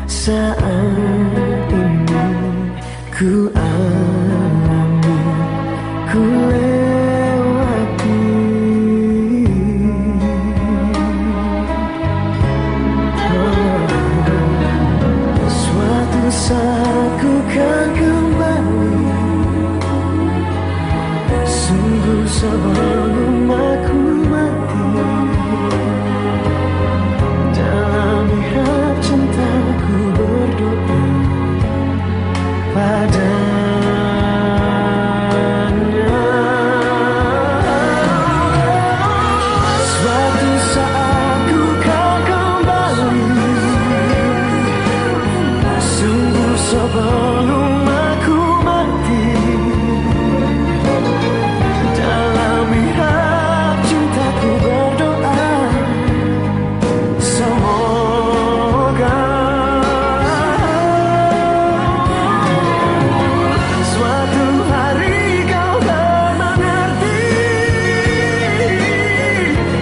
saat ini ku alami, ku lewati. Suatu saat ku kan kembali, sungguh sebelum aku mati. Dalam mihrab cintaku berdoa padanya. Suatu saat ku kan kembali, sungguh sebelum aku mati. Dalam mihrab cintaku berdoa, semoga suatu hari kau akan mengerti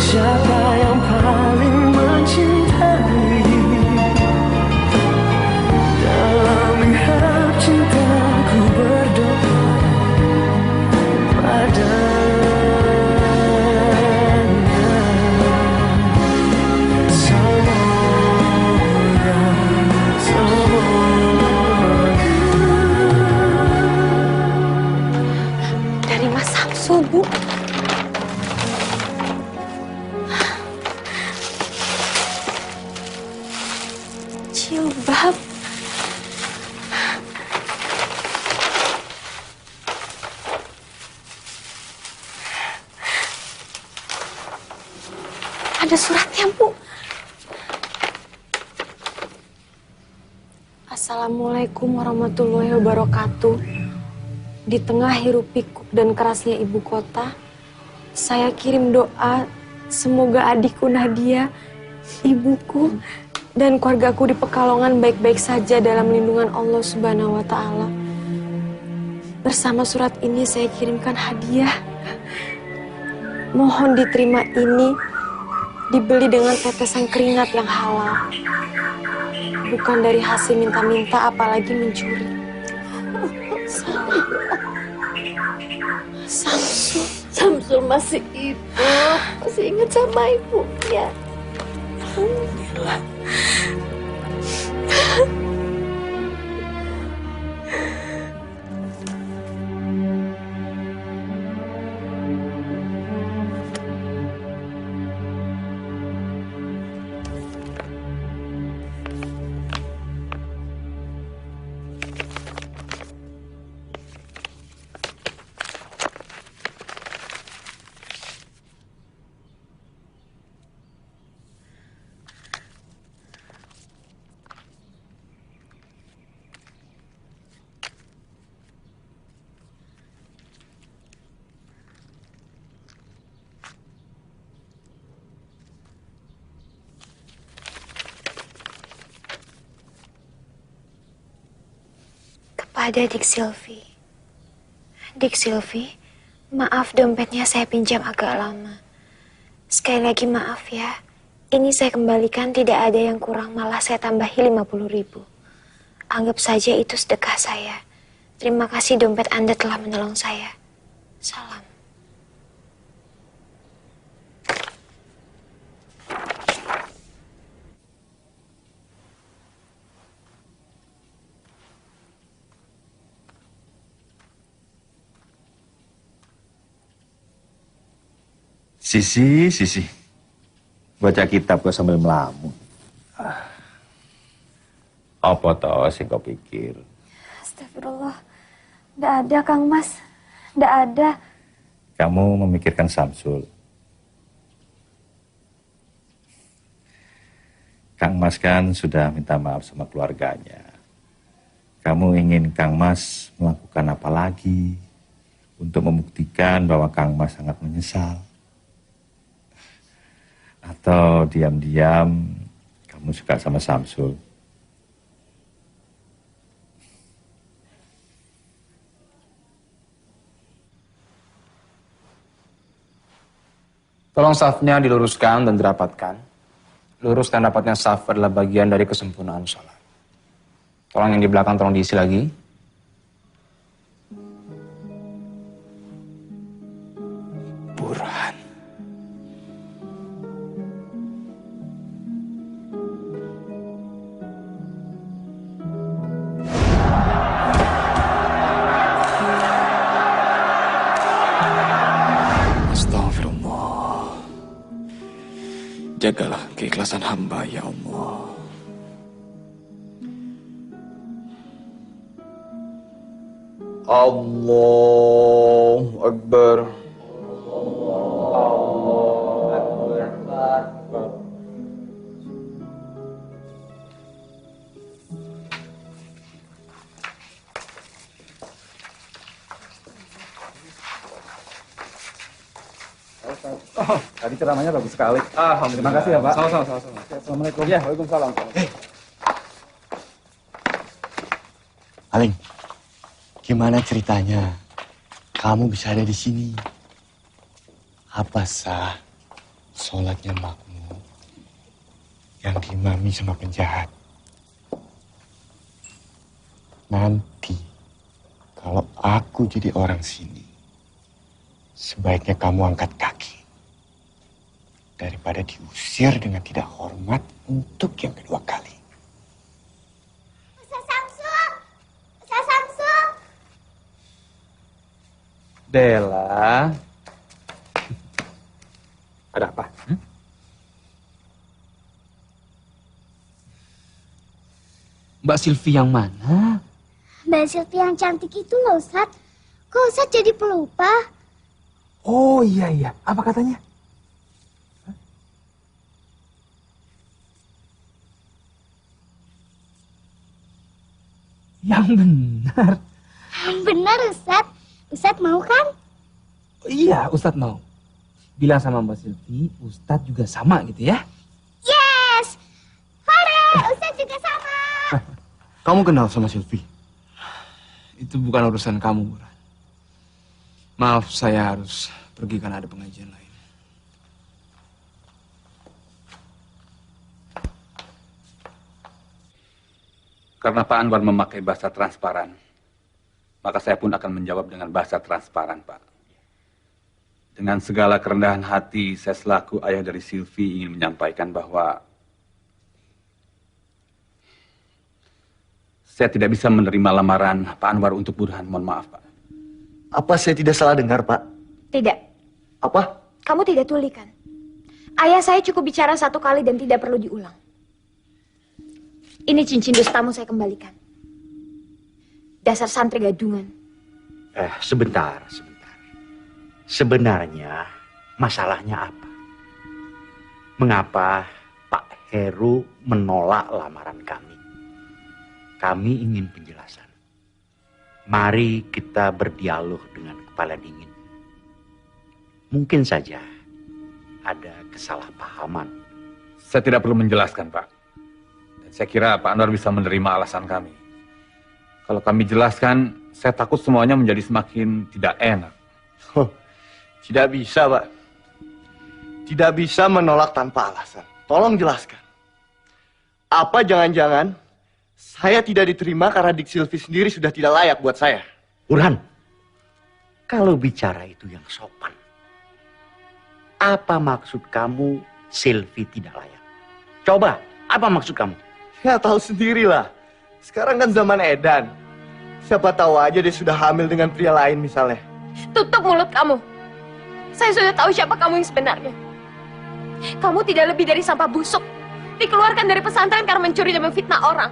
siapa yang paling mencintai. Dalam mihrab cintaku berdoa padanya. Dari Mas Samsul, Bu. Jilbab. Ada suratnya, Bu. Assalamualaikum warahmatullahi wabarakatuh. Di tengah hiruk pikuk dan kerasnya ibu kota, saya kirim doa semoga adikku Nadia, ibuku, dan keluargaku di Pekalongan baik-baik saja dalam lindungan Allah Subhanahu wa Ta'ala. Bersama surat ini saya kirimkan hadiah. Mohon diterima ini, dibeli dengan tetesan keringat yang halal. Bukan dari hasil minta-minta, apalagi mencuri. Samsul. Samsul masih hidup, masih ingat sama ibunya. Alhamdulillah. Kepada Dik Silvi. Dik Silvi, maaf dompetnya saya pinjam agak lama. Sekali lagi maaf ya. Ini saya kembalikan, tidak ada yang kurang, malah saya tambahi 50.000. Anggap saja itu sedekah saya. Terima kasih dompet Anda telah menolong saya. Salam. Sisi. Baca kitab kok sambil melamun. Apa toh sing kau pikir? Astagfirullah. Nggak ada, Kang Mas. Nggak ada. Kamu memikirkan Samsul. Kang Mas kan sudah minta maaf sama keluarganya. Kamu ingin Kang Mas melakukan apa lagi untuk membuktikan bahwa Kang Mas sangat menyesal? Atau diam-diam kamu suka sama Samsul? Tolong safnya diluruskan dan dirapatkan. Lurus dan rapatnya saf adalah bagian dari kesempurnaan sholat. Tolong yang di belakang tolong diisi lagi. Burhan. Astagfirullah. Jagalah keikhlasan hamba ya Allah. Allahu Akbar. Tadi ceramahnya bagus sekali. Terima kasih ya Pak. Sama-sama. Assalamualaikum. Ya, waalaikumsalam. Aling, gimana ceritanya? Kamu bisa ada di sini. Apa sah sholatnya makmum yang diimami sama penjahat? Nanti kalau aku jadi orang sini, sebaiknya kamu angkat kaki daripada diusir dengan tidak hormat untuk yang kedua kali. Ustaz Samsul! Ustaz Samsul! Dela. Ada apa? Mbak Silvi yang mana? Mbak Silvi yang cantik itu loh, Ustaz. Kok Ustaz jadi pelupa? Oh iya. Apa katanya? Yang benar. Benar, Ustaz. Ustaz mau kan? Iya, Ustadz mau. Bilang sama Mbak Silvi, Ustadz juga sama gitu ya. Yes! Hore! Ustaz juga sama! Kamu kenal sama Silvi? Itu bukan urusan kamu, Burhan. Maaf, saya harus pergi karena ada pengajian lain. Karena Pak Anwar memakai bahasa transparan, maka saya pun akan menjawab dengan bahasa transparan, Pak. Dengan segala kerendahan hati, saya selaku ayah dari Silvi ingin menyampaikan bahwa saya tidak bisa menerima lamaran Pak Anwar untuk Burhan. Mohon maaf, Pak. Apa saya tidak salah dengar, Pak? Tidak, Apa? kamu tidak tuli kan? Ayah saya cukup bicara satu kali dan tidak perlu diulang. Ini cincin dustamu saya kembalikan. Dasar santri gadungan. Sebentar. Sebenarnya masalahnya apa? Mengapa Pak Heru menolak lamaran kami? Kami ingin penjelasan. Mari kita berdialog dengan kepala dingin. Mungkin saja ada kesalahpahaman. Saya tidak perlu menjelaskan, Pak. Dan saya kira Pak Anwar bisa menerima alasan kami. Kalau kami jelaskan, saya takut semuanya menjadi semakin tidak enak. Tidak bisa, Pak. Tidak bisa menolak tanpa alasan. Tolong jelaskan. Apa jangan-jangan saya tidak diterima karena Dik Silvi sendiri sudah tidak layak buat saya? Burhan, kalau bicara itu yang sopan. Apa maksud kamu Silvi tidak layak? Coba, apa maksud kamu? Ya tahu sendirilah. Sekarang kan zaman edan. Siapa tahu aja dia sudah hamil dengan pria lain misalnya. Tutup mulut kamu. Saya sudah tahu siapa kamu yang sebenarnya. Kamu tidak lebih dari sampah busuk. Dikeluarkan dari pesantren karena mencuri dan memfitnah orang.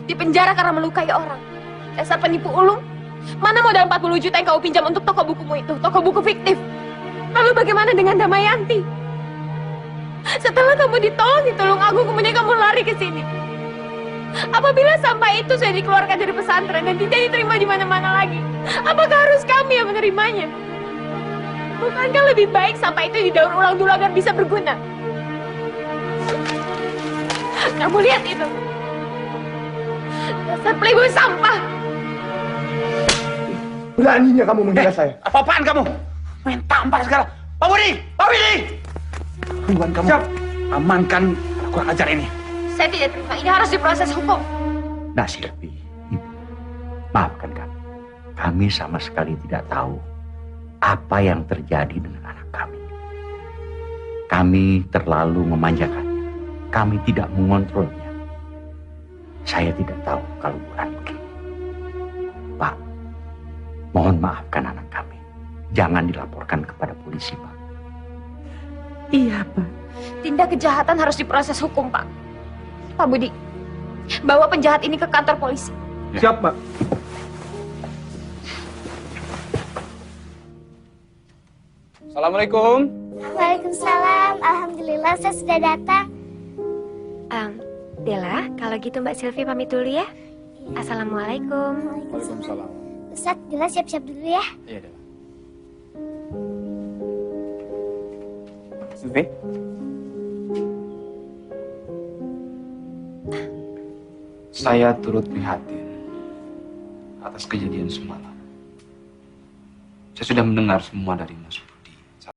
Dipenjara karena melukai orang. Dasar penipu ulung. Mana modal 40 juta yang kau pinjam untuk toko bukumu itu? Toko buku fiktif. Lalu bagaimana dengan Damayanti? Setelah kamu ditolong di Tulungagung, kemudian kamu lari ke sini. Apabila sampai itu saya dikeluarkan dari pesantren dan tidak diterima di mana-mana lagi, apakah harus kami yang menerimanya? Bukankah lebih baik sampai itu didaur ulang dulu agar bisa berguna? Kamu lihat itu. Dasar playboy sampah. Beraninya kamu menghina saya. Apa-apaan kamu? Main tampar sekarang. Pak Budi! Pak Budi! Tungguan kamu. Siap. Amankan kurang ajar ini. Saya tidak terima. Ini harus diproses hukum. Nah, Silvi, Ibu, maafkan kami. Kami sama sekali tidak tahu apa yang terjadi dengan anak kami. Kami terlalu memanjakannya. Kami tidak mengontrolnya. Saya tidak tahu kalau Buran begini. Pak, mohon maafkan anak kami. Jangan dilaporkan kepada polisi, Pak. Iya, Pak. Tindak kejahatan harus diproses hukum, Pak. Pak Budi, bawa penjahat ini ke kantor polisi. Siap, Pak. Assalamualaikum. Waalaikumsalam. Alhamdulillah saya sudah datang. Dela, kalau gitu Mbak Silvi pamit dulu ya. Assalamualaikum. Waalaikumsalam. Ustaz, Dila siap-siap dulu ya. Iya, Dela. Silvi? Saya turut prihatin atas kejadian semalam. Saya sudah mendengar semua dari Mas.